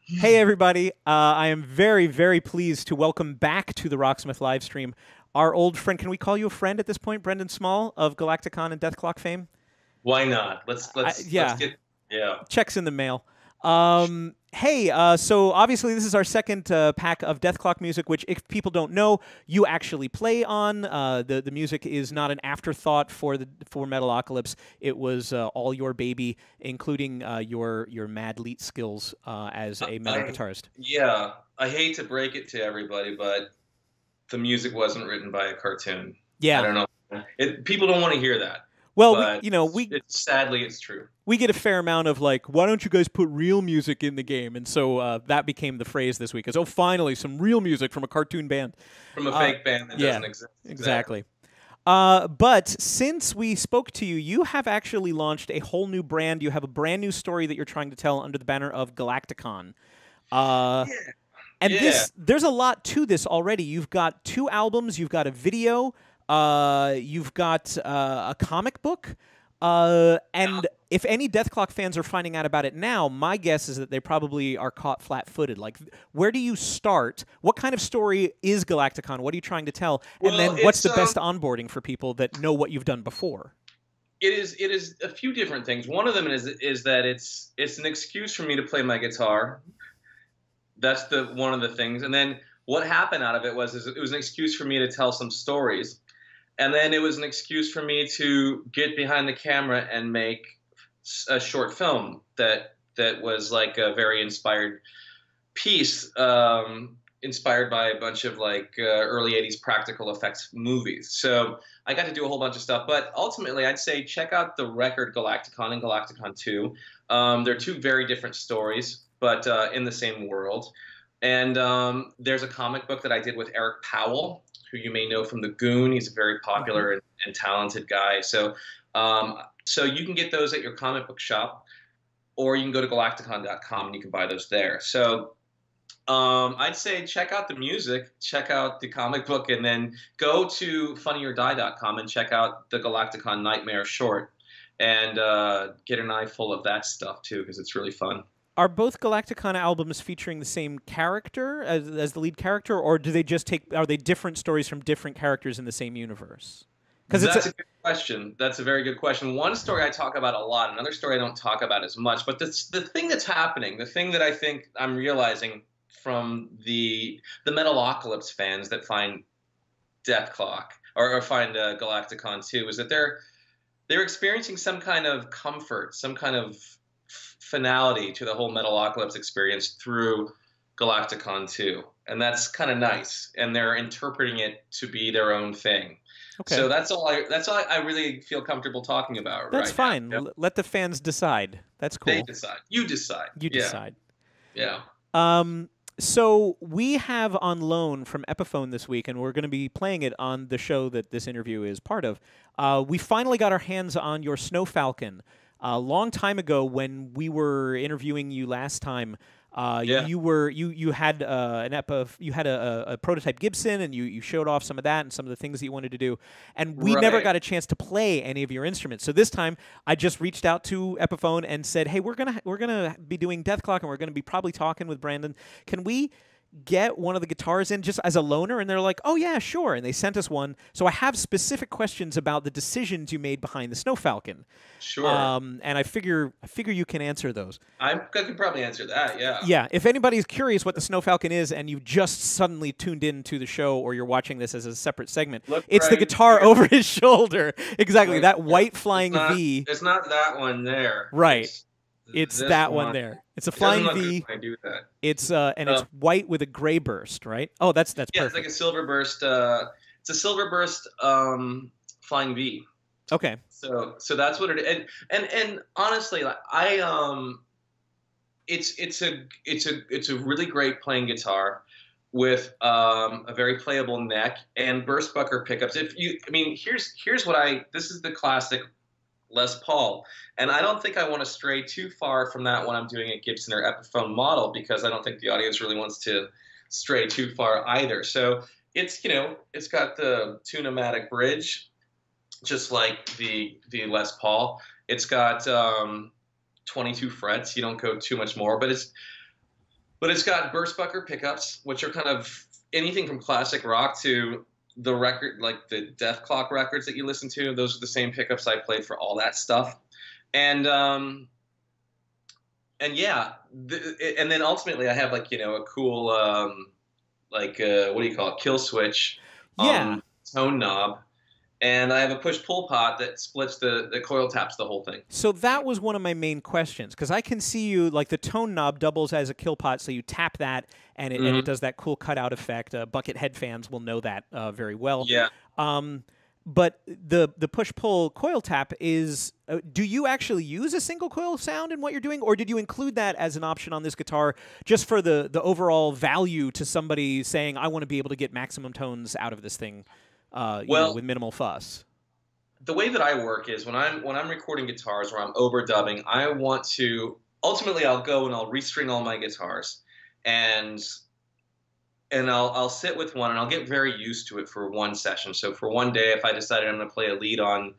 Hey, everybody. I am very, very pleased to welcome back to the Rocksmith live stream our old friend. Can we call you a friend at this point? Brendon Small of Galaktikon and Dethklok fame? Why not? Let's Yeah, get yeah. checks in the mail. Hey, so obviously this is our second pack of Dethklok music, which, if people don't know, you actually play on. The music is not an afterthought for Metalocalypse. It was all your baby, including your mad leet skills as a metal I guitarist. yeah. I hate to break it to everybody, but the music wasn't written by a cartoon. I Yeah. don't know. People don't want to hear that, Well, we but you know we it's sadly it's true. we get a fair amount of like, why don't you guys put real music in the game? And so that became the phrase this week. Is, oh, finally some real music from a cartoon band. From a Uh, fake band that yeah, doesn't exist. Exactly. exactly. But since we spoke to you, you have actually launched a whole new brand. You have a brand new story that you're trying to tell under the banner of Galaktikon. Uh, Yeah. and Yeah. there's a lot to this already. You've got 2 albums, you've got a video, you've got a comic book, and if any Dethklok fans are finding out about it now, my guess is that they probably are caught flat-footed. Like, where do you start? What kind of story is Galaktikon? What are you trying to tell? And Well, then, what's the best onboarding for people that know what you've done before? it is a few different things. One of them is that it's an excuse for me to play my guitar. That's the one of the things. And then what happened out of it was it was an excuse for me to tell some stories. And then it was an excuse for me to get behind the camera and make a short film that was like a very inspired piece, inspired by a bunch of like early '80s practical effects movies. So I got to do a whole bunch of stuff. But ultimately, I'd say check out the record Galaktikon and Galaktikon 2. They're two very different stories, but in the same world. And there's a comic book that I did with Eric Powell, who you may know from The Goon. He's a very Hmm. popular and talented guy. So you can get those at your comic book shop, or you can go to galaktikon.com and you can buy those there. So I'd say check out the music, check out the comic book, and then go to funnyordie.com and check out the Galaktikon Nightmare short, and get an eye full of that stuff too, because it's really fun. Are both Galaktikon albums featuring the same character as the lead character, or do they just take? Are they different stories from different characters in the same universe? Because it's That's a good question. That's a very good question. One story I talk about a lot, another story I don't talk about as much. But the thing that's happening, the thing that I think I'm realizing from the Metalocalypse fans that find Dethklok or find Galacticon 2 is that they're experiencing some kind of comfort, some kind of finality to the whole Metalocalypse experience through Galacticon 2, and that's kind of nice. And they're interpreting it to be their own thing. okay. So that's all I really feel comfortable talking about That's right now. fine. Yep. Let the fans decide. That's They cool. decide. You decide. You Yeah. decide. Yeah. So we have on loan from Epiphone this week, and we're going to be playing it on the show that this interview is part of. We finally got our hands on your Snow Falcon. A long time ago, when we were interviewing you last time, Yeah. you had you had a prototype Gibson, and you showed off some of that and some of the things that you wanted to do, and we never Right. got a chance to play any of your instruments. So this time, I just reached out to Epiphone and said, "Hey, we're gonna be doing Dethklok, and we're gonna be probably talking with Brandon. Can we get one of the guitars in just as a loaner?" And they're like, "Oh yeah, sure." And they sent us one. So I have specific questions about the decisions you made behind the Snow Falcon, Sure. and I figure you can answer those. I could probably answer that. Yeah. Yeah, if anybody's curious what the Snow Falcon is, and you just suddenly tuned into the show, or you're watching this as a separate segment, Look it's the right guitar here. over his shoulder. Exactly, Right that here. white flying V. It's not that one there. Right, it's This that one one. there. It's a It doesn't flying look good V. when I do that. It's it's white with a gray burst, right? Oh, that's Yeah, it's like a perfect. silver burst. It's a silver burst flying V. Okay. So that's what it is. And honestly, like it's a really great playing guitar with a very playable neck and burst bucker pickups. I mean, here's what this is the classic Les Paul, and I don't think I want to stray too far from that when I'm doing a Gibson or Epiphone model, because I don't think the audience really wants to stray too far either. So it's got the Tune-O-Matic bridge, just like the Les Paul. It's got 22 frets. You don't go too much more, but But it's got Burstbucker pickups, which are kind of anything from classic rock to the record, like the Dethklok records that you listen to. Those are the same pickups I played for all that stuff. And yeah, and then ultimately I have like, you know, a cool what do you call it, kill switch Yeah. tone knob, and I have a push pull pot that splits the coil taps the whole thing. So that was one of my main questions, because I can see you, like, the tone knob doubles as a kill pot, so you tap that and it does that cool cutout effect. Buckethead fans will know that very well. Yeah. But the push pull coil tap is. Do you actually use a single coil sound in what you're doing, or did you include that as an option on this guitar just for the overall value to somebody saying, I want to be able to get maximum tones out of this thing, you know, with minimal fuss? The way that I work is when I'm recording guitars or I'm overdubbing, I want to ultimately I'll go and I'll restring all my guitars, and I'll sit with one and I'll get very used to it for one session. So for one day, if I decided I'm going to play a lead on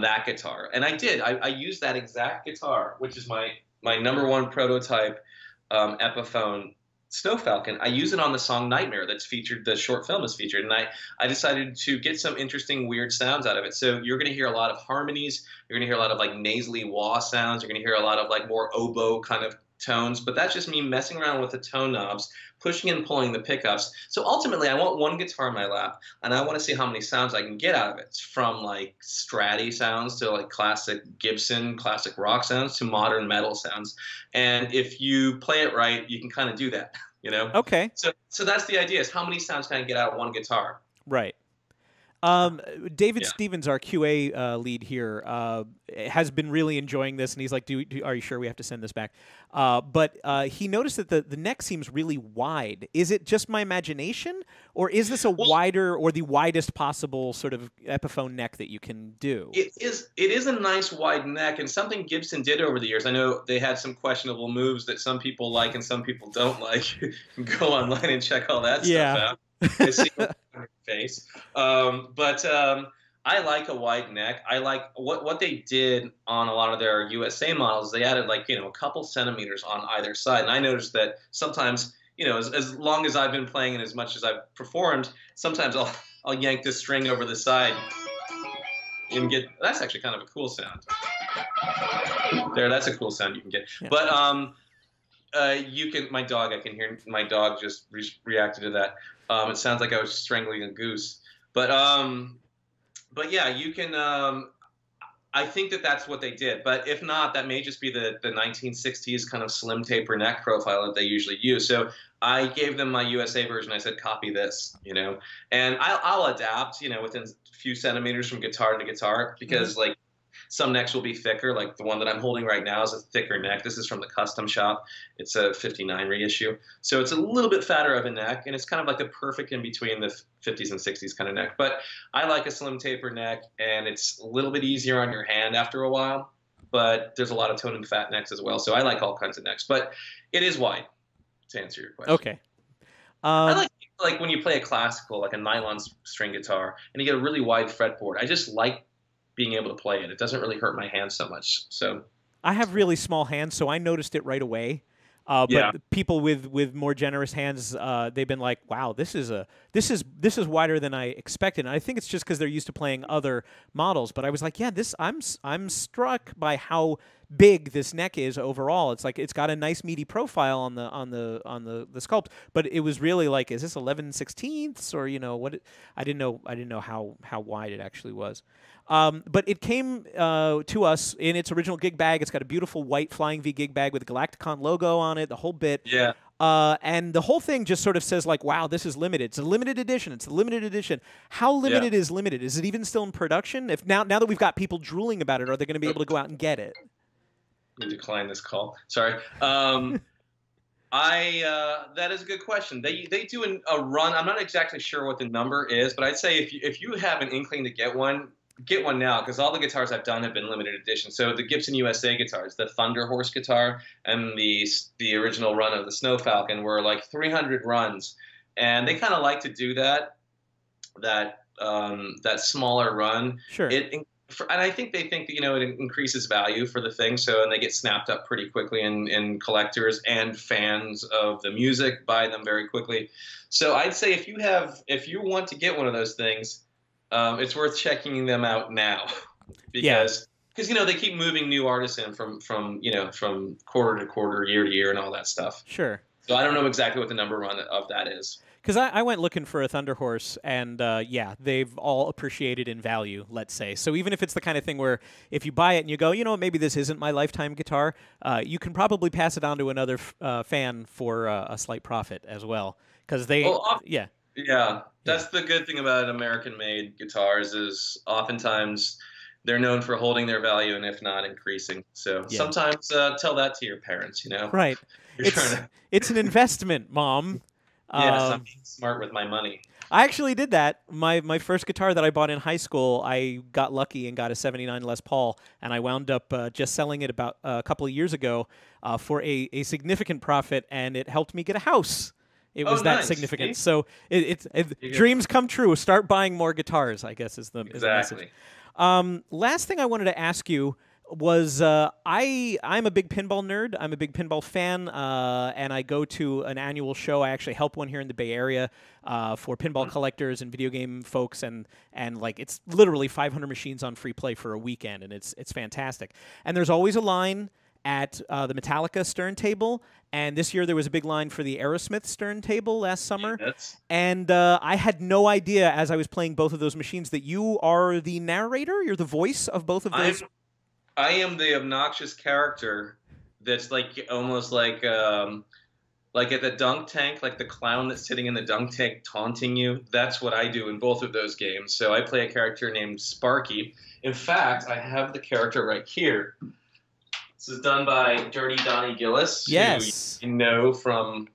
that guitar, and I did, I used that exact guitar, which is my #1 prototype Epiphone Snow Falcon. I use it on the song Nightmare that's featured, the short film is featured, and I decided to get some interesting weird sounds out of it. So you're going to hear a lot of harmonies, you're going to hear a lot of like nasally wah sounds, you're going to hear a lot of like more oboe kind of tones, but that's just me messing around with the tone knobs, pushing and pulling the pickups. So ultimately I want one guitar in my lap, and I want to see how many sounds I can get out of it, from like Stratty sounds to like classic Gibson, classic rock sounds to modern metal sounds. And if you play it right, you can kind of do that, you know? Okay. So that's the idea, is how many sounds can I get out of one guitar? Right. David Stevens, our QA lead here, has been really enjoying this, and he's like, are you sure we have to send this back? But he noticed that the neck seems really wide. Is it just my imagination, or is this a wider, or the widest possible sort of Epiphone neck that you can do? It is a nice wide neck, and something Gibson did over the years. I know they had some questionable moves that some people like and some people don't like. Go online and check all that stuff out. I see it on your face. But I like a wide neck. I like what they did on a lot of their USA models. They added like, you know, a couple centimeters on either side. And I noticed that sometimes, you know, as long as I've been playing and as much as I've performed, sometimes I'll yank this string over the side and get, that's actually kind of a cool sound. There, that's a cool sound you can get. Yeah. But you can, I can hear my dog just reacted to that. It sounds like I was strangling a goose. But yeah, you can. I think that that's what they did. But if not, that may just be the 1960s kind of slim taper neck profile that they usually use. So I gave them my USA version. I said, copy this, you know, and I'll adapt, you know, within a few centimeters from guitar to guitar, because like some necks will be thicker. Like the one that I'm holding right now is a thicker neck. This is from the custom shop. It's a 59 reissue. So it's a little bit fatter of a neck, and it's kind of like the perfect in between the 50s and 60s kind of neck. But I like a slim taper neck, and it's a little bit easier on your hand after a while. But there's a lot of tone and fat necks as well. So I like all kinds of necks. But it is wide, to answer your question. Okay. I like when you play a classical, like a nylon string guitar, and you get a really wide fretboard. I just like being able to play it. It doesn't really hurt my hands so much. So I have really small hands, so I noticed it right away. But people with more generous hands, they've been like, "Wow, this is wider than I expected." And I think it's just because they're used to playing other models. But I was like, "Yeah, I'm struck by how big this neck is overall. It's like it's got a nice meaty profile on the sculpt, but it was really like, is this 11/16 or, you know, what? I didn't know how wide it actually was. But it came to us in its original gig bag. It's got a beautiful white Flying V gig bag with the Galaktikon logo on it, the whole bit. Yeah. And the whole thing just sort of says like, wow, this is limited. It's a limited edition. It's a limited edition. How limited is limited? Is it even still in production? If now that we've got people drooling about it, are they going to be able to go out and get it? You decline this call. Sorry. That is a good question. They do a run. I'm not exactly sure what the number is, but I'd say if you have an inkling to get one now, because all the guitars I've done have been limited edition. So the Gibson USA guitars, the Thunder Horse guitar, and the original run of the Snow Falcon were like 300 runs, and they kind of like to do that smaller run. Sure. It and I think they think that, it increases value for the thing, so and they get snapped up pretty quickly, and collectors and fans of the music buy them very quickly. So I'd say if you want to get one of those things, it's worth checking them out now, because they keep moving new artists in from quarter to quarter, year to year, and all that stuff. Sure. So I don't know exactly what the number run of that is. Because I went looking for a Thunder Horse, and yeah, they've all appreciated in value, let's say. So even if it's the kind of thing where if you buy it and you go, maybe this isn't my lifetime guitar, you can probably pass it on to another fan for a slight profit as well. Because yeah, that's the good thing about American-made guitars is oftentimes they're known for holding their value, and if not, increasing. So sometimes tell that to your parents, Right. It's an investment, Mom. Yes, I'm being smart with my money. I actually did that. My first guitar that I bought in high school, I got lucky and got a '79 Les Paul, and I wound up just selling it about a couple of years ago for a significant profit, and it helped me get a house. It was that significant. So dreams come true. Start buying more guitars, I guess, is the message. Last thing I wanted to ask you was I'm a big pinball nerd. I'm a big pinball fan, and I go to an annual show. I actually help one here in the Bay Area for pinball collectors and video game folks, and like it's literally 500 machines on free play for a weekend, and it's fantastic. And there's always a line at the Metallica Stern table, and this year there was a big line for the Aerosmith Stern table last summer. And I had no idea as I was playing both of those machines that you are the narrator. You're the voice of both of those. I am the obnoxious character that's like almost like at the dunk tank, like the clown that's sitting in the dunk tank taunting you. That's what I do in both of those games. So I play a character named Sparky. In fact, I have the character right here. This is done by Dirty Donnie Gillis. Yes. Who you know from...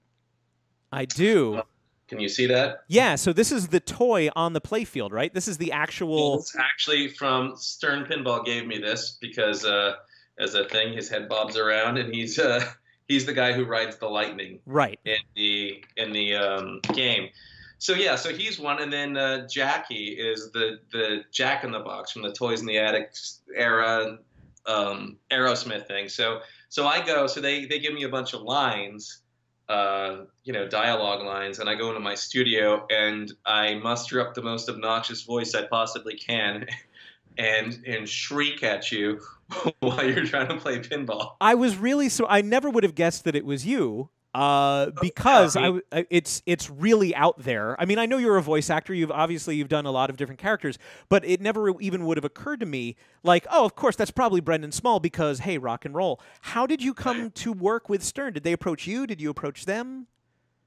I do. Can you see that? Yeah, so this is the toy on the playfield, right? This is the actual... It's actually from Stern Pinball gave me this because as a thing, his head bobs around, and he's the guy who rides the lightning in the game. So yeah, so he's one, and then Jackie is the Jack in the Box from the Toys in the Attic era Aerosmith thing. So I go, so they give me a bunch of lines, dialogue lines, and I go into my studio and I muster up the most obnoxious voice I possibly can and shriek at you while you're trying to play pinball. I never would have guessed that it was you. Because it's really out there. I mean, I know you're a voice actor. You've done a lot of different characters, but it never even would have occurred to me, like, oh, of course, that's probably Brendon Small because, hey, rock and roll. How did you come to work with Stern? Did they approach you? Did you approach them?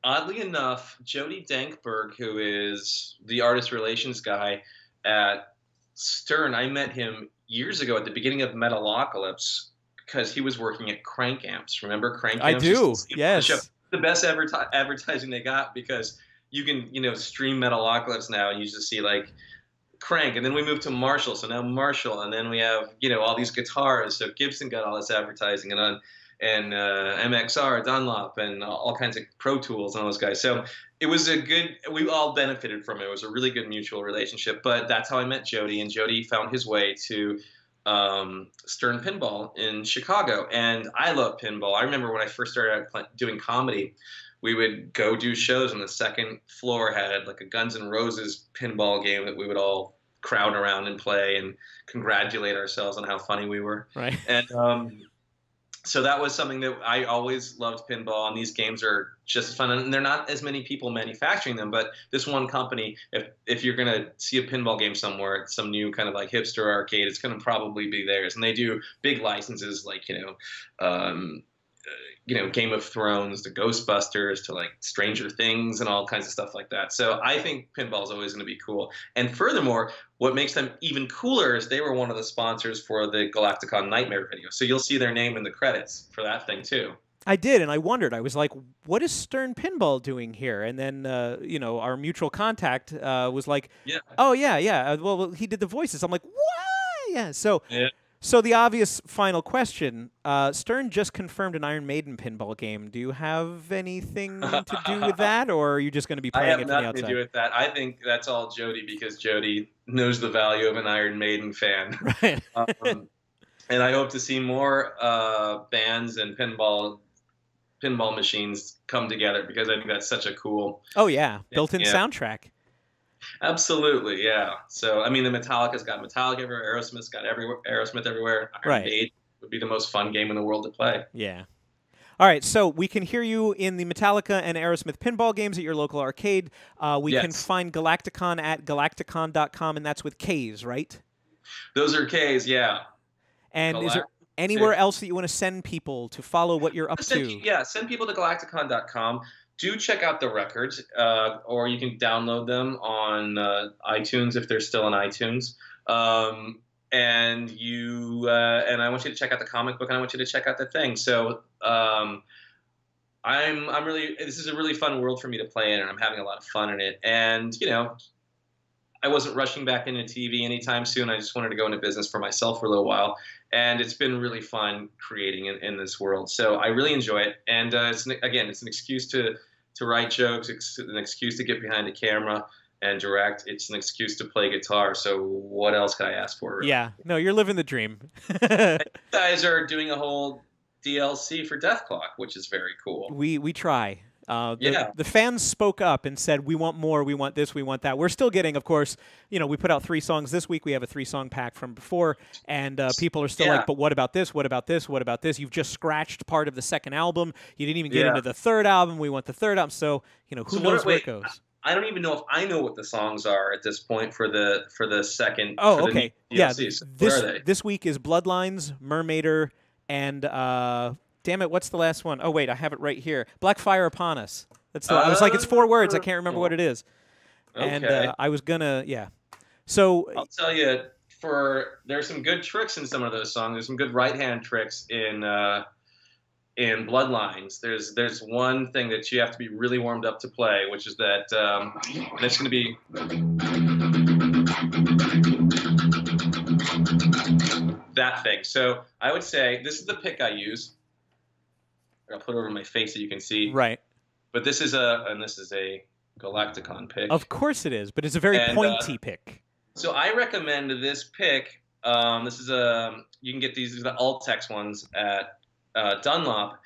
Oddly enough, Jody Dankberg, who is the artist relations guy at Stern, I met him years ago at the beginning of Metalocalypse, because he was working at Crank Amps. Remember Crank Amps? I do, yes. The best advertising they got, because you can, stream Metalocalypse now, and you just see, like, Crank. And then we moved to Marshall, so now Marshall. And then we have, all these guitars. So Gibson got all this advertising, and MXR, Dunlop, and all kinds of Pro Tools and all those guys. So it was we all benefited from it. It was a really good mutual relationship. But that's how I met Jody, and Jody found his way to Stern Pinball in Chicago, and I love pinball. I remember when I first started out doing comedy, we would go do shows, and the second floor had like a Guns N' Roses pinball game that we would all crowd around and play and congratulate ourselves on how funny we were. Right. And so that was something that I always loved pinball, and these games are just as fun. And they're not as many people manufacturing them, but this one company, if you're going to see a pinball game somewhere, some new kind of like hipster arcade, it's going to probably be theirs. And they do big licenses like, Game of Thrones to Ghostbusters to like Stranger Things and all kinds of stuff like that. So I think pinball is always going to be cool. And furthermore, what makes them even cooler is they were one of the sponsors for the Galaktikon Nightmare video. So you'll see their name in the credits for that thing too. I did, and I wondered. I was like, what is Stern Pinball doing here? And then, our mutual contact was like, oh, yeah. Well, he did the voices. I'm like, what? Yeah. So the obvious final question, Stern just confirmed an Iron Maiden pinball game. Do you have anything to do with that, or are you just going to be playing it from the outside? I have nothing to do with that. I think that's all Jody, because Jody knows the value of an Iron Maiden fan. Right. And I hope to see more bands and pinball machines come together, because I think that's such a cool. Oh yeah, built-in Yeah, soundtrack. absolutely, yeah. So I mean, the Metallica's got Metallica everywhere, Aerosmith's got Aerosmith everywhere. Iron Right. Maiden would be the most fun game in the world to play. Yeah. All right, so we can hear you in the Metallica and Aerosmith pinball games at your local arcade. We can Yes. find Galaktikon at galaktikon.com, and that's with K's, right? Those are Ks, yeah. And is there Galactic- anywhere else that you want to send people to follow what you're up to? Yeah, send people to galaktikon.com. Do check out the records, or you can download them on iTunes if they're still in iTunes. And I want you to check out the comic book, and I want you to check out the thing. So I'm really, this is a really fun world for me to play in, and I'm having a lot of fun in it. And I wasn't rushing back into TV anytime soon. I just wanted to go into business for myself for a little while, and it's been really fun creating in this world. So I really enjoy it, and it's an excuse to write jokes. It's an excuse to get behind the camera and direct. It's an excuse to play guitar. So what else could I ask for? Yeah, no, you're living the dream. You guys are doing a whole DLC for Dethklok, which is very cool. We try. Yeah. The fans spoke up and said, we want more, we want this, we want that. We're still getting, of course, we put out 3 songs this week. We have a 3-song pack from before, and people are still like, but what about this? What about this? What about this? You've just scratched part of the 2nd album. You didn't even get into the 3rd album. We want the 3rd album. So, who knows where it goes. I don't even know if I know what the songs are at this point for the 2nd. Oh, for okay. The Yeah, DLCs. What are they? this week is Bloodlines, Mermaider, and damn it, what's the last one? Oh wait, I have it right here. Black Fire Upon Us. That's I was like, it's 4 words. I can't remember what it is. Okay. And I was gonna, So I'll tell you, there's some good tricks in some of those songs. There's some good right-hand tricks in Bloodlines. There's one thing that you have to be really warmed up to play, which is that, and it's going to be that thing. So I would say this is the pick I use. I'll put it over my face so you can see. Right. But this is a Galaktikon pick. Of course it is, but it's a very pointy pick. So I recommend this pick. This is you can get these are the Ultex ones at Dunlop,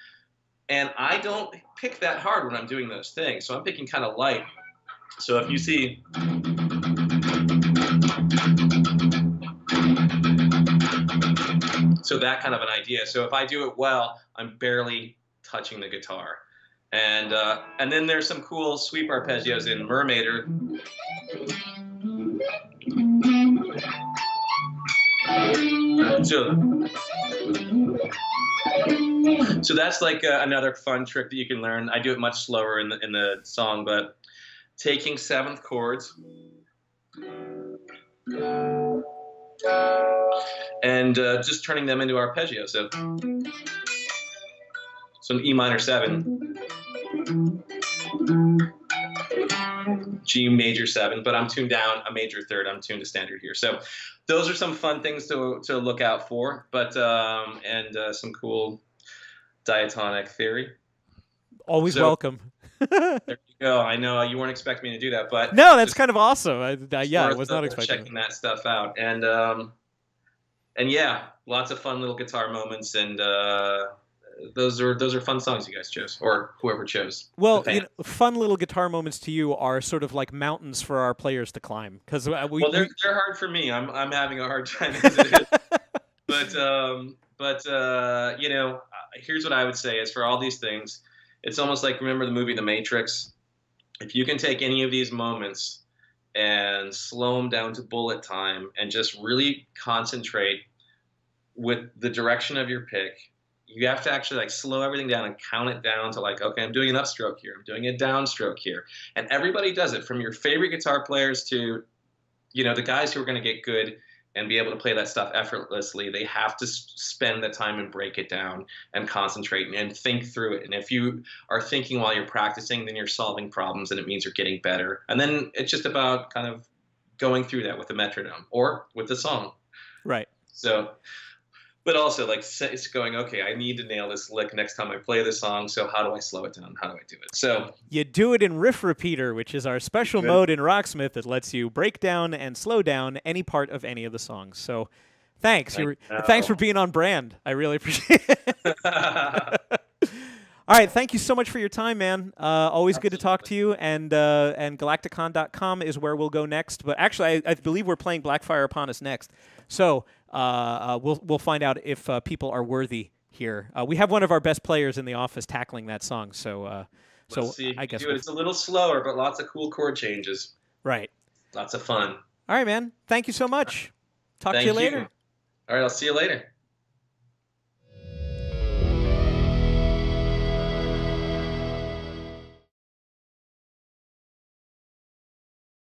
and I don't pick that hard when I'm doing those things. So I'm picking kind of light. So if you see, so that kind of an idea. So if I do it well, I'm barely touching the guitar. And then there's some cool sweep arpeggios in Mermaider. So that's like another fun trick that you can learn. I do it much slower in the song, but taking 7th chords and just turning them into arpeggio. So an E minor 7, G major 7, but I'm tuned down a major 3rd. I'm tuned to standard here. So those are some fun things to look out for, but and some cool diatonic theory. Always welcome. There you go. I know you weren't expecting me to do that, but no, that's kind of awesome. I was not expecting checking that stuff out, and yeah, lots of fun little guitar moments, and those are fun songs you guys chose, or whoever chose. Well, fun little guitar moments to you are sort of like mountains for our players to climb, because they're hard for me. I'm having a hard time as it is. But here's what I would say is for all these things, it's almost like, remember the movie The Matrix? If you can take any of these moments and slow them down to bullet time and just really concentrate with the direction of your pick, you have to actually like slow everything down and count it down to like, okay, I'm doing an upstroke here, I'm doing a downstroke here. And everybody does it, from your favorite guitar players to, the guys who are going to get good and be able to play that stuff effortlessly. They have to spend the time and break it down and concentrate and think through it. And if you are thinking while you're practicing, then you're solving problems, and it means you're getting better. And then it's just about kind of going through that with the metronome or with the song. Right. So But also, like, it's going, okay, I need to nail this lick next time I play the song, so how do I slow it down? How do I do it? So you do it in Riff Repeater, which is our special mode in Rocksmith that lets you break down and slow down any part of any of the songs. So thanks. Thanks for being on brand. I really appreciate it. All right, thank you so much for your time, man. Always good to talk to you. And Galaktikon.com is where we'll go next. But actually, I believe we're playing Blackfire Upon Us next. So we'll find out if people are worthy here. We have one of our best players in the office tackling that song. So let's see. I guess it's a little slower, but lots of cool chord changes. Right. Lots of fun. All right, man. Thank you so much. Talk to you later. All right, I'll see you later.